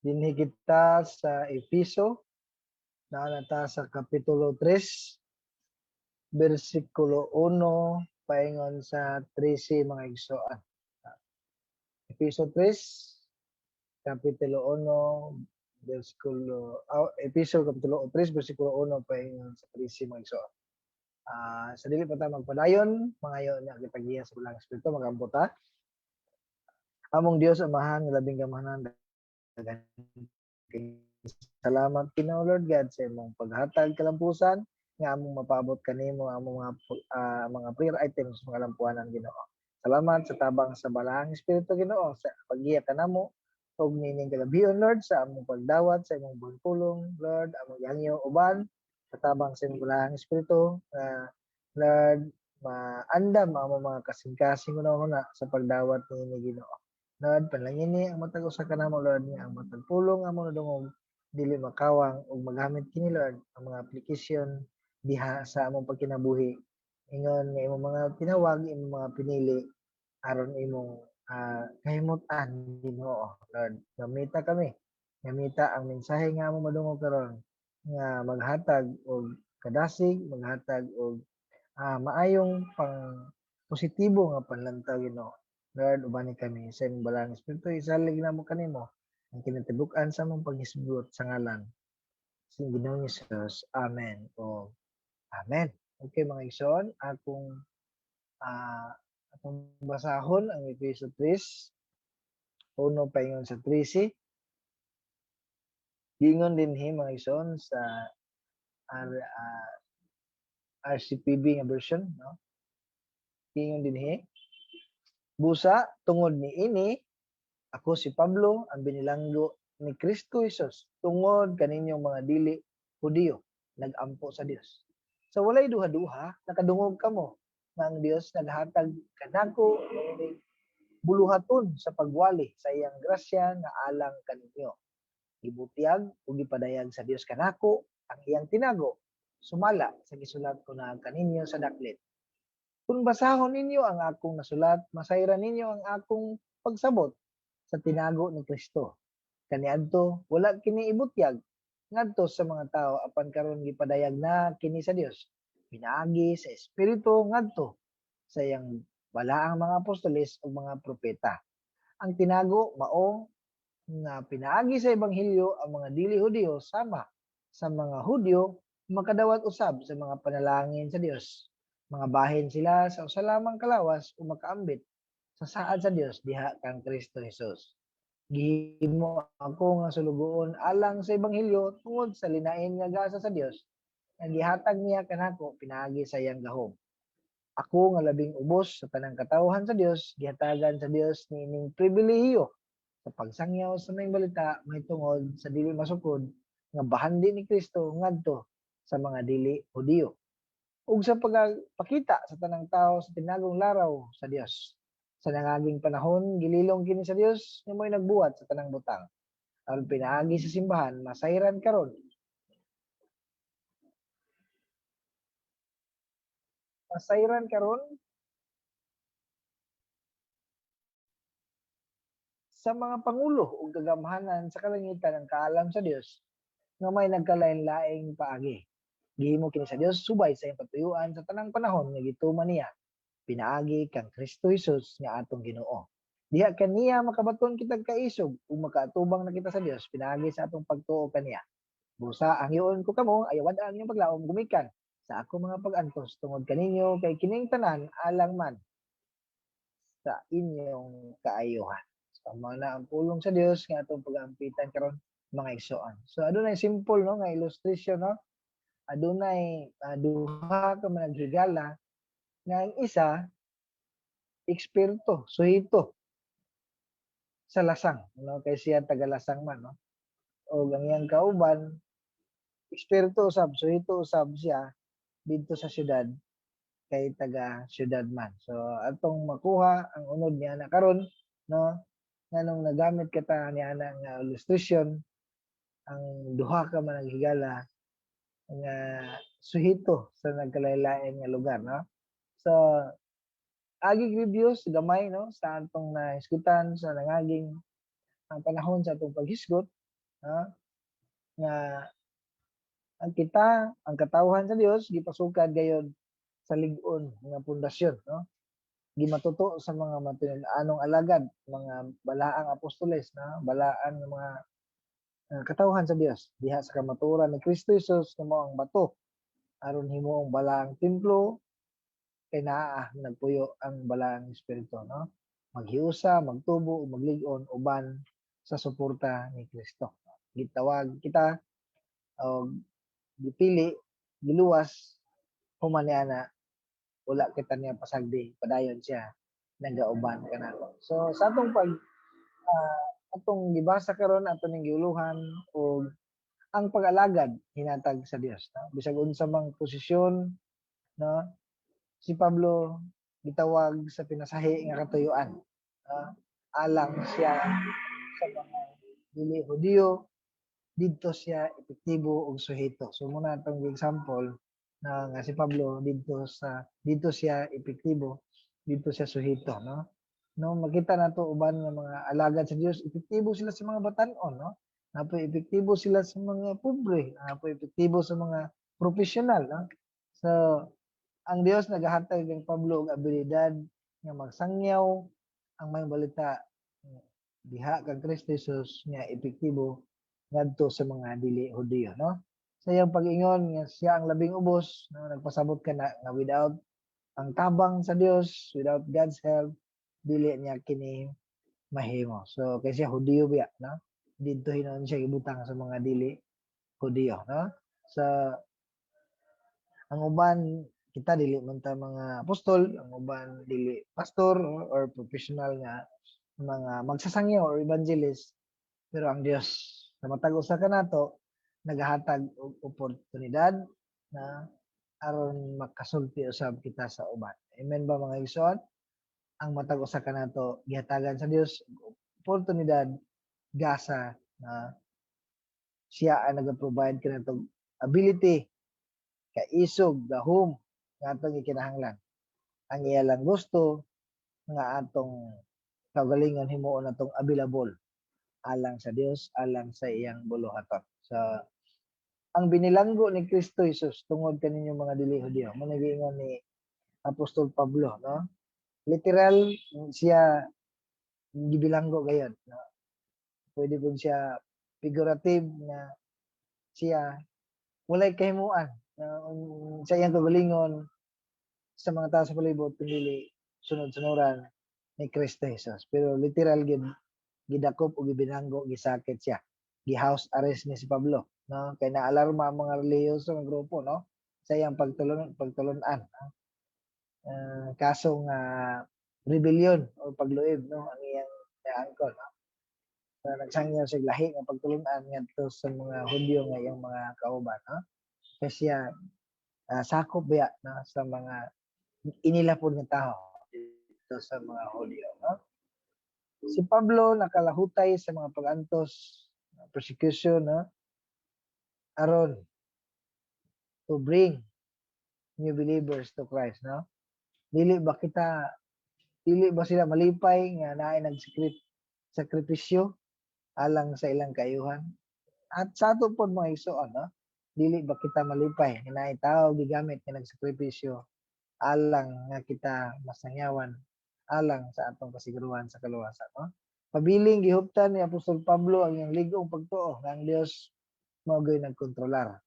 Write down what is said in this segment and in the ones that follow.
Dinhi kita sa Efeso, naanata sa Kapitulo 3, versikulo 1, paingon sa 13 mga igsoon. Efeso 3, Kapitulo 1, Efeso Kapitulo 3, versikulo 1, paingon sa 13 mga igsoon. Sa dili pa ta magpadayon, mga yon na kitaggiya sa Bulang Espiritu, magamputa. Among Dios Amahan, labing gamahanan, salamat Ginoo Lord God sa imong paghatag kalampusan nga among mapabot kanimo among mga prayer items mga lampuanan Ginoo. Salamat sa tabang sa Balaang Espiritu Ginoo sa paggiya kanamo ug nining kalabhion Lord sa among pagdawat sa imong pulong Lord among gihangyo uban sa tabang sa imong Balaang Espiritu Lord maandam among mga kasing-kasing una sa pagdawat ni Ginoo. Lord, panalangini ang matag usa ka namo Lord nga ang matag pulong amo nadungog dili makawang ug magamit kini Lord ang mga aplikasyon diha sa among pagkinabuhi. Ingon nga imong mga tinawag, imong mga pinili aron imong kahimutan Ginoo. Lord, gamita kami. Gamita ang mensahe nga among madungog karon nga maghatag og kadasig, maghatag og maayong pang positibo nga panlantaw Ginoo. Lord, ubani kami sa imong Balaang Espiritu, isalig namo kanimo ang kinatibuk-an sa among paghisgot sa ngalan sa Ginoong Hesus. Amen. O Amen. Okay mga igsoon, akong basahon ang Efeso 3, uno paingon sa 13. Gingon dinhi mga igsoon sa RCPB nga version, no? Gingon dinhi, busa tungod ni ini ako si Pablo, ang binilanggo ni Kristo Jesus, tungod kaninyong mga dili Hudiyo, nagampo sa Dios. So walay duha-duha, nakadungog kamo nga ang Dios naghatag kanako ng buluhaton sa pagwali sa iyang grasya nga alang kaninyo. Gibutiyag ug gipadayag sa Dios kanako ang iyang tinago, sumala sa gisulat ko na kaninyo sa daklit. Kung basahon ninyo ang akong nasulat, masayran ninyo ang akong pagsabot sa tinago ni Kristo. Kaniadto wala kini ibutyag ngadto sa mga tao apan karon gipadayag na kini sa Dios. Pinaagi sa espiritu ngadto sa iyang balaang mga apostoles ug mga propeta. Ang tinago mao nga pinaagi sa ebanghelyo ang mga dili Hudiyo sama sa mga Hudyo makadawat usab sa mga panalangin sa Dios. Mga bahin sila sa usa lamang kalawas o makaambit sa saad sa Dios diha kang Kristo Jesus. Gihimo ako nga sulugoon alang sa ebanghelyo tungod sa linain nga gasa sa Dios nga gihatag niya kanako pinaagi sa iyang gahom. Ako nga labing ubos sa tanang katawhan sa Dios, gihatagan sa Dios nining pribilehiyo sa pagsangyaw sa may balita mahitungod sa dili masukod nga bahandi ni Kristo ngadto sa mga dili Hudiyo ug sa pagpakita sa tanang tao sa tinagong laraw sa Dios. Sa nangaging panahon, gililong kini sa Dios nga mo'y nagbuhat sa tanang butang. Aron pinaagi sa simbahan, masayran karon. Masayran karon sa mga pangulo ug kagamhanan sa kalangitan ang kaalam sa Dios nga may nagkalain-laing paagi. Gihimo kini sa Dios subay sa iyang patuyuan sa tanang panahon nga gituman niya pinaagi kang Kristo Jesus nga atong Ginoo. Diha kaniya makabaton kitag kaisog ug makaatubang na kita sa Dios pinaagi sa atong pagtuo kaniya. Busa ang iyon ko kamo ayawad ang inyong paglaom gumikan sa ako mga pag-antos tungod kaninyo kay kining tanan alang man sa inyong kaayuhan. So mao na ang pulong sa Dios nga atong pag-ampitan karon mga igsoon. So adunay simple no nga illustration no. Adunay duha ka managregala nga ang isa eksperto, suhito sa lasang, no? Kay siya taga-lasang man, no? O ang iyang kauban, eksperto usab, suhito usab siya dito sa syudad kay taga-syudad man. So atong makuha ang unod niya na karon, no? Nganong nagamit kita niya nga illustration ang duha ka managhigala nga suhito sa nagkalaylain nga lugar, no? So agig reviews gamay no sa atong naisgutan sa nangaging ang panahon sa atong paghisgot, nga ang kita, ang katawhan sa Dios gipasukad gayud sa lig-on nga pundasyon, no? Gimatuto sa mga matinul-anong alagad, mga balaang apostoles, balaan nga mga katawhan sa Dios diha sa kamaturan ni Kristo Jesus nga mao ang bato aron himuong balaang templo kay naa nagpuyo ang balaang espiritu, no? Maghiusa, magtubo, maglig-on uban sa suporta ni Kristo. Gitawag kita og gipili, giluwas human niana wala kita niya pasagdi, padayon siya nagauban kanako. So sa atong atong gibasa karon aton ning giuluhan og ang pag-alagad hinatag sa Dios, no? Bisag unsa mang posisyon, no? Si Pablo gitawag sa pinasahi nga katuyuan, alang siya sa mga dili Hudiyo, didto siya epektibo og suheto. So muna atong example na nga si Pablo didto siya epektibo, didto siya suheto, no? No, makita nato uban nga mga alagad sa Dios, epektibo sila sa mga batan-on, no? Napoy epektibo sila sa mga pobre, napoy epektibo sa mga profesional, no? So ang Dios nagahatag kay Pablo og abilidad nga magsangyaw ang may balita diha kang Kristo Jesus nga epektibo ngadto sa mga dili Hudiyo, no? Sa iyang pag-ingon nga siya ang labing ubos, no? Nagpasabot ka na nga without ang tabang sa Dios, without God's help, dili niya kini mahimo. So kay siya Hudiyo biya, no? Didto hinon siya gibutang sa mga dili Hudiyo, no? Sa ang uban kita dili man ta mga apostol, ang uban dili pastor or professional nga mga magsasangyaw or evangelist, pero ang Dios sa matag usa kanato nagahatag og oportunidad na aron makasulti usab kita sa uban. Amen ba mga igsoon? Ang matag usa kanato gihatagan sa Dios oportunidad gasa na siya ang nag-provide kanatong ability kaisog gahom nga atong gikinahanglan. Ang iya lang gusto nga atong kagalingon himuon natong available alang sa Dios, alang sa iyang buluhaton. So ang binilanggo ni Kristo Jesus tungod kaninyo mga dili Hudiyo, mo nagiingon ni Apostol Pablo, no? Literal siya gibilanggo gayud, no? Pwede pud siya figurative nga siya walay kahimuan sa iyang kagalingon sa mga tao sa palibot kundi sunod-sunuran ni Kristo Jesus. Pero literal gid gidakop o gibinanggo gisakit siya. Gi-house arrest ni si Pablo, no? Kay naalarma ang mga relihiyoso nga grupo, no? Sa iyang pagtulon-an, no? Kaso nga rebellion o pagluib, no? Ang iyang naangkon, no? So, nagsangyaw siya lahi nga pagtulon-an ngadto sa mga Hudyo nga iyang mga kauban, no? Kasi siya sakop biya, no? Sa mga inilapod nga tao dito sa mga Hudyo, no? Si Pablo nakalahutay sa mga pag-antos, persecution, no? Aron to bring new believers to Christ, no? Dili ba sila malipay nga naay sakripisyo alang sa ilang kaayuhan? At sa ato pod mga igsoon, no? Dili ba kita malipay nga naay tawo gigamit nga nagsakripisyo alang nga kita masangyawan alang sa atong kasiguruhan sa kaluwasan, no? Pabiling gihuptan ni Apostol Pablo ang iyang ligong pagtuo nga ang Dios mao gyud nagkontrolar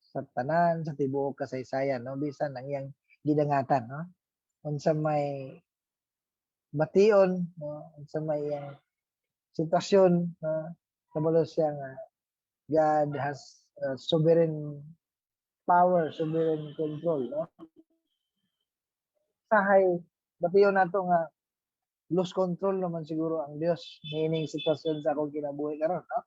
sa tanan sa tibuok kasaysayan, no? Bisan ang iyang gidangatan, no? Unsa may bation, no? Unsa may iyang sitwasyon, no? Kabalo siya nga God has sovereign power, sovereign control, no? Sahay bation nato nga lose control naman siguro ang Dios niining sitwasyon sa akong kinabuhi karon, no?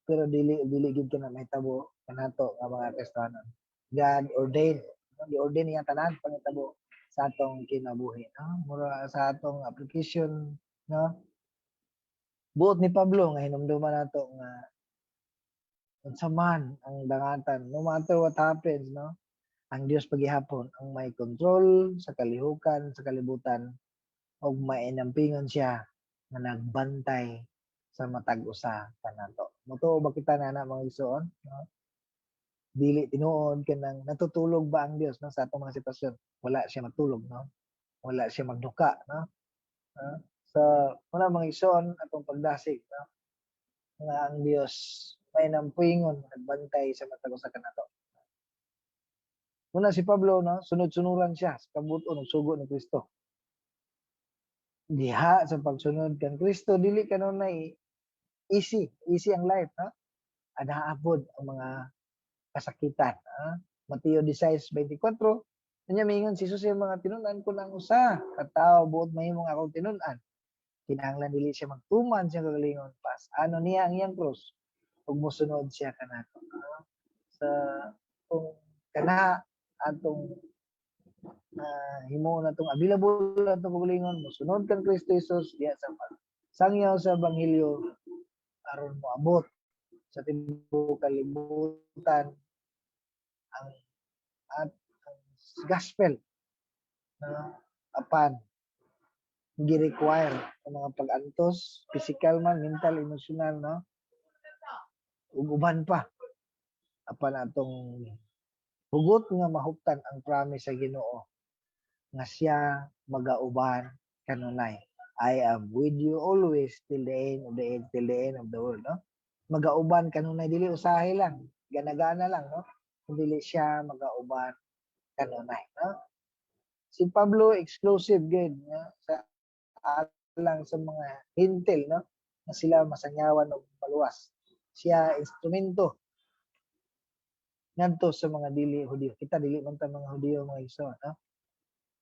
Pero dili gid kana mahitabo kanato nga mga Kristiyanon. God ordained, no? Gi-ordain niya tanan pangitabo sa atong kinabuhi, no? Mura sa atong application, no? Buot ni Pablo nga hinumduman nato nga unsa man ang dangatan, no matter what happens, no? Ang Dios pagihapon ang may control sa kalihukan, sa kalibutan ug mainampingon siya nga nagbantay sa matag usa kanato. Mutuo ba kita na mga igsoon? No? Dili tinuod kanang natutulog ba ang Dios no sa atong mga sitwasyon? Wala siya matulog, no? Wala siya magduka, no? So, muna mga igsoon atong pagdasig, no? Nga ang Dios may nampuingon nagbantay sa matag usa kanato. Muna si Pablo, no, sunod-sunuran siya sa kabuton ug sugo ni Kristo. Diha sa pagsunod kan Kristo dili kanunay easy ang life, ha? Adaapod ang mga kasakitan, ha? Mateo 16:24, kanya mingon si Jesus yung mga tinun-an ko ng usa, katawo buot mahimong akong tinun-an. Kinahanglan dili siya magtuman siya kagalingon pas. Ano niya ang iyang cross ug mosunod siya kanato. Sa kung kana atong himo na tong available na itong kagalingon, mosunod kang Kristo Jesus diya sa sangyaw sa Ebanghelyo aron moabot sa tibuok kalibutan ang ang gospel na apan gi-require ang mga pag-antos, physical man, mental, emotional, no? Ug uban pa apan atong hugot nga mahuptan ang promise sa Ginoo nga siya magauban kanunay. I am with you always till the end of the age, till the end of the world, no? Magauban kanunay dili usahay lang, gana-gana lang, no? Dili siya magauban kanunay, no? Si Pablo exclusive gid, no? Sa alang sa mga hintil, no? Na sila masangyawan og maluwas. Siya instrumento ngadto sa mga dili Hudiyo. Kita dili man ta mga Hudiyo mga igsoon, no?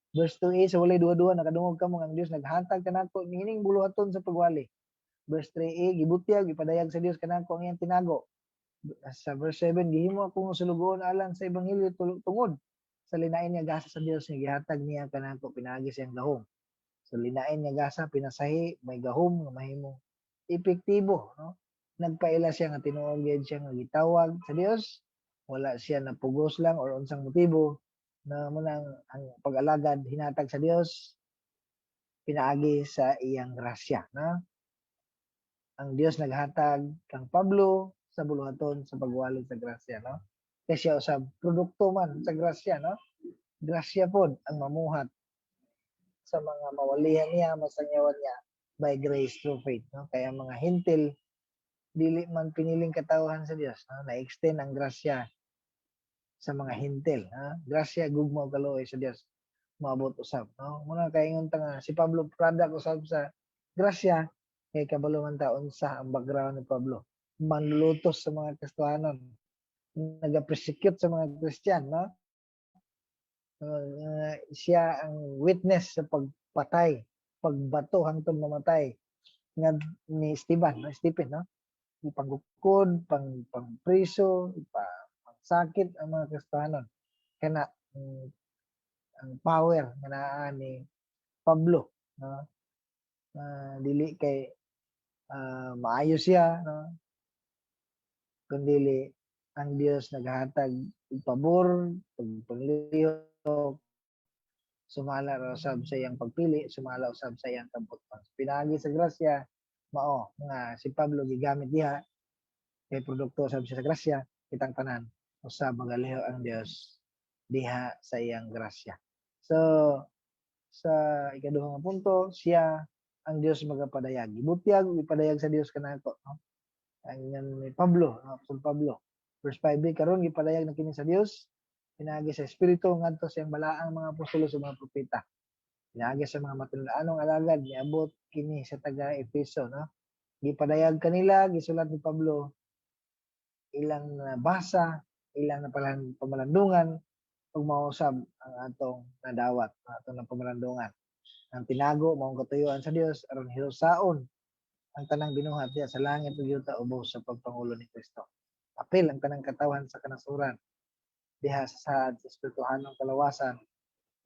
Verse 2a, sa walay duwa-duwa nakadungog kamo ang Dios naghatag kanako niining buluhaton sa pagwali. Verse 3a, gibutyag ipadayag sa Dios kanako ang iyang tinago. Sa verse 7, gihimo akong sulugoon alang sa ebanghelyo tungod sa linain nga gasa sa Dios nga gihatag niya kanako pinaagi sa iyang gahom. So linain nga gasa pinasahi may gahom nga mahimong epektibo, no? Nagpaila siya nga tinuod gyud siya nga gitawag sa Dios. Wala siya napugos lang or unsang motibo na munang ang pag-alagad hinatag sa Dios pinaagi sa iyang grasya, na ang Dios naghatag kang Pablo sa buluhaton sa pagwali sa grasya, no? Kaya siya usab produkto man sa grasya, no? Grasya pod ang mamuhat sa mga mawalihan niya, masangyawan niya by grace through faith, no? Kaya mga hintil dili man piniling katawhan sa Dios, no? Na-extend ang grasya sa mga hintil, ha? Grasya gugmaw kaloy sa Dios maabot usab, no? Muna kay ingon ta nga si Pablo product usab sa grasya kay kabalo man ta unsa ang background ni Pablo. Manlulutos sa mga Kristiyanon, naga-persecute sa mga Kristiyan, no? Siya ang witness sa pagpatay, pagbato hangtod mamatay nga ni Stephen, no? Ipanggukod, pangpriso, pangsakit ang mga Kristiyanon. Kana ang power nga naa ni Pablo, no? Dili kay maayo siya, no? Kundi ang Dios naghatag og pabor, pagpanglihok, sumala ra usab sa iyang pagpili, sumala usab sa iyang kabutton. Pinaagi sa grasya mao nga si Pablo gigamit diha kay produkto usab siya sa grasya, kitang tanan usab magaliho ang Dios diha sa iyang grasya. So sa ikaduha nga punto, siya ang Dios magapadayag. Ibutyag ipadayag sa Dios kanako, no? Ang ni Pablo, Apostol Pablo. Verse 5, karon gipadayag na kini sa Dios, pinaagi sa Espiritu ngadto sa iyang balaang mga apostol sa mga propeta. Pinaagi sa mga matinulaanong alagad niabot kini sa taga Efeso, no? Gipadayag kanila, gisulat ni Pablo ilang basa, ilang na pamalandungan ug mausab ang atong nadawat, ang atong pamalandungan. Ang tinago maong katuyuan sa Dios aron hiusaon ang tanang binuhat diya sa langit ug yuta ubos sa pagpangulo ni Kristo. Apil ang tanang katawan sa kanasuran diha sa saad sa espirituhanong kalawasan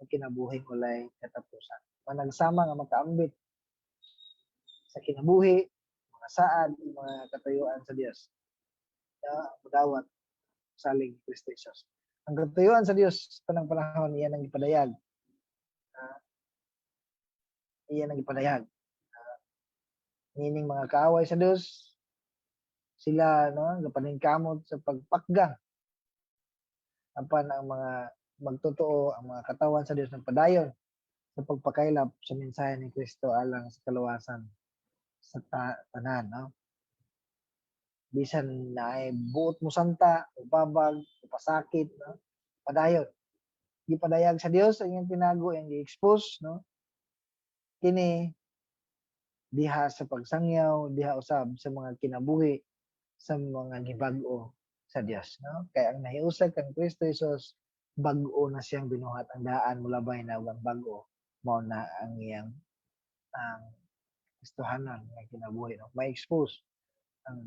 ug kinabuhing walay katapusan. Managsama nga makaambit sa kinabuhi, mga saad, mga katuyuan sa Dios. Mudawat salig Kristo Jesus. Ang katuyuan sa Dios tanang panahon iyan ang ipadayag. Iyan ang ipadayag. Nining mga kaaway sa Dios, sila no gapaningkamot sa pagpakgang apan ang mga magtotoo, ang mga katawan sa Dios nagpadayon sa pagpakaylap sa mensahe ni Kristo alang sa kaluwasan sa tanan, no? Bisan naay buot mo santa, o babag, o pasakit, no? Padayon. Gipadayag sa Dios ang iyang tinago, ang gi-expose, no? Kini diha sa pagsangyaw, diha usab sa mga kinabuhi sa mga gibag-o sa Dios, no? Kaya ang nahiusag kang Kristo Jesus, bag-o na siyang binuhat ang daan mulabay na ang bag-o mao na ang iyang ang Kristohanon nga kinabuhi, no? Ma-expose ang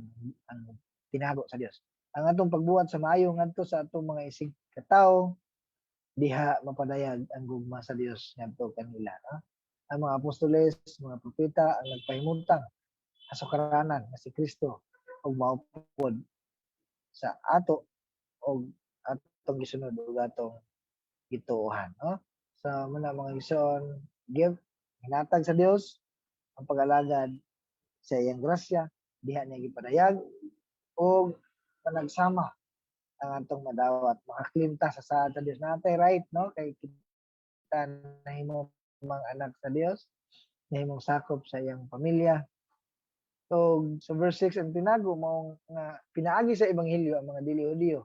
tinago sa Dios. Ang atong pagbuhat sa maayo ngadto sa atong mga isig katawo, diha mapadayag ang gugma sa Dios ngadto kanila, no? Ang mga apostoles, mga propeta ang nagpahimutang kasukaranan nga si Kristo ug maupod sa ato og atong gisunod ug atong gituohan, no? Sa muna mga igsoon, give hinatag sa Dios ang pag-alagad sa iyang grasya diha niya gipadayag og panagsama ang atong madawat makaklimta sa saad sa Dios natay right, no? Kay kita nahimo mga anak sa Dios, nahimong sakop sa iyang pamilya. So, sa verse 6 ang tinago mao nga pinaagi sa ebanghelyo ang mga dili Hudiyo.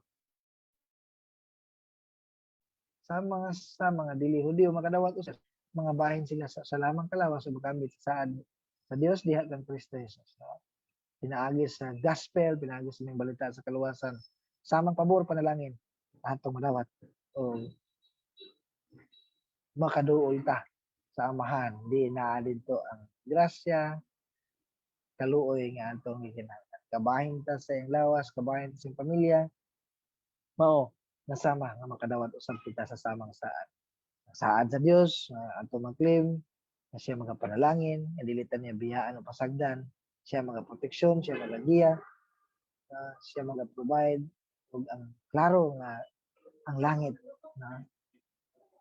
Sa mga dili Hudiyo makadawat usab mga bahin sila sa lamang kalawas sa pagkambit sa saad sa Dios diha kang Kristo Jesus, no? Pinaagi sa gospel, pinaagi sa mga balita sa kaluwasan. Samang pabor panalangin atong madawat o makaduol ta sa amahan di naa didto ang grasya kaluoy nga atong gikinahanglan. Kabahin ta sa iyang lawas, kabahin ta sa iyang pamilya, mao nasama nga makadawat usab kita sa samang saad. Saad sa Dios atong mag-claim na siya magapanalangin, nga dili ta niya biyaan o pasagdan, siya magaproteksyon, siya magagiya, siya maga-provide ug ang klaro nga ang langit na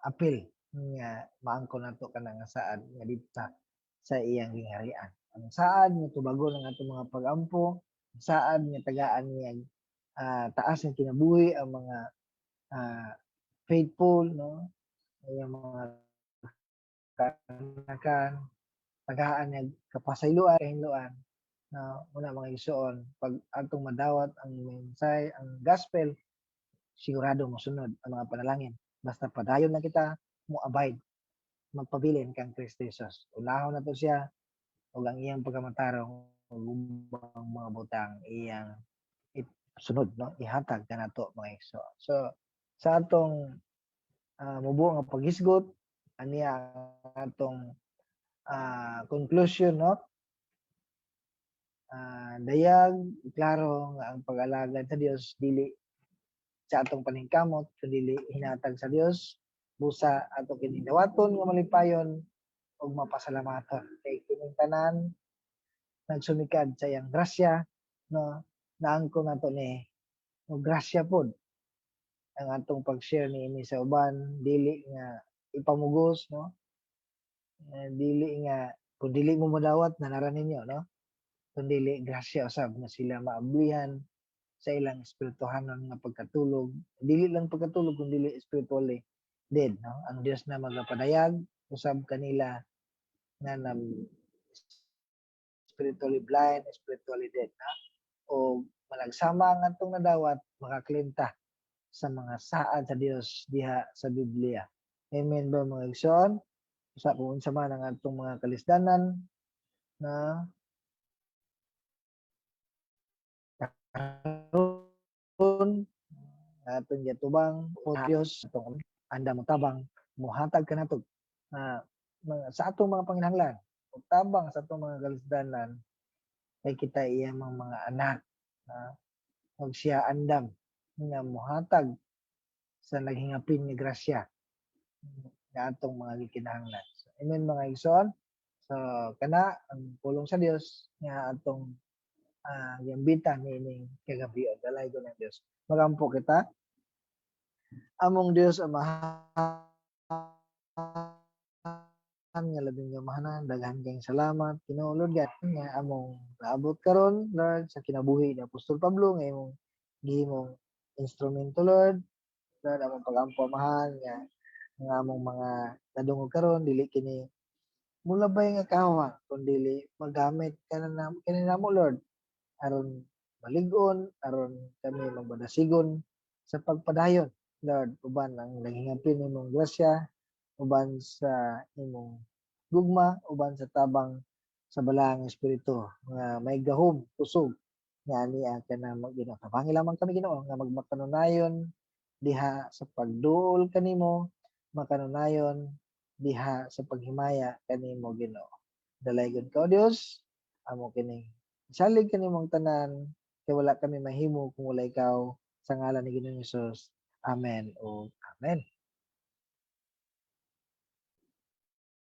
apil nga maangkon nato kana nga saad nga dita sa iyang gingharian. Ang saad nga tubagon ang atong mga pag-ampo, saad nga tagaan niya taas ng kinabuhi ang mga faithful, no? Ang mga kanakan, tagaan niya kapasayloan, kahinloan, na una mga igsoon, pag atong madawat ang mensahe, ang gospel, sigurado mosunod ang mga panalangin. Basta padayon na kita, mo abide, magpabilin kang Kristo Jesus. Unahon na to siya, ug ang iyang pagkamatarong ug ang mga butang iyang sunod, no? Ihatag kanato mga igsoon. So sa atong mubo nga paghisgot aniya ang atong conclusion, no? Dayag klaro nga ang pag-alagad sa Dios dili sa atong paningkamot kundi hinatag sa Dios busa ato kini dawaton nga malipayon ug mapasalamaton kay kining tanan nagsumikad sa iyang grasya, no? Naangkon nato ni og grasya pod ang atong pag-share niini sa uban dili nga ipamugos, no? Dili nga kung dili mo madawat nanaran ninyo, no? Kundi grasya usab nga sila maablihan sa ilang espirituhanon nga pagkatulog. Dili lang pagkatulog kundi spiritually dead, no? Ang Dios na magapadayag usab kanila nga na spiritually blind, spiritually dead, na? O managsama ang atong nadawat makaklimta sa mga saad sa Dios diha sa Biblia. Amen ba mga igsoon? Sa kung unsa man ang atong mga kalisdanan na karon atong gitubang o Dios atong anda mo tabang muhatag kanato sa atong mga panginahanglan ug tabang sa atong mga kalisdanan kay kita iya mga anak ug siya andam nga muhatag sa naghingapin ni grasya nga atong mga gikinahanglan. So, amen mga igsoon. So kana ang pulong sa Dios nga atong giambitan niining kagabi o dalay ko ng Dios. Magampo kita. Among Dios ang nga labing gamahanan, daghan kayong salamat, Ginoo Lord God, nga among naabot karon Lord sa kinabuhi ni Apostol Pablo nga imong gihimong instrumento Lord. Lord, among pagampo-amahan nga among mga nadungog karon dili kini mulabay nga kawa kundi magamit kani namo Lord aron malig-on, aron kami magbadasigon sa pagpadayon Lord uban ang naghingapin nimong grasya, uban sa imong gugma, uban sa tabang sa balaang espiritu nga may gahom, kusog nga ania kanang Ginoo. Tabangi lamang kami Ginoo nga magmakanunayon diha sa pagduol kanimo, makanunayon diha sa paghimaya kanimo Ginoo. Dalaygon ka o Dios, amo kining salig kanimong tanan kay wala kami mahimo kung wala ikaw sa ngalan ni Ginoong Hesus. Amen o Amen.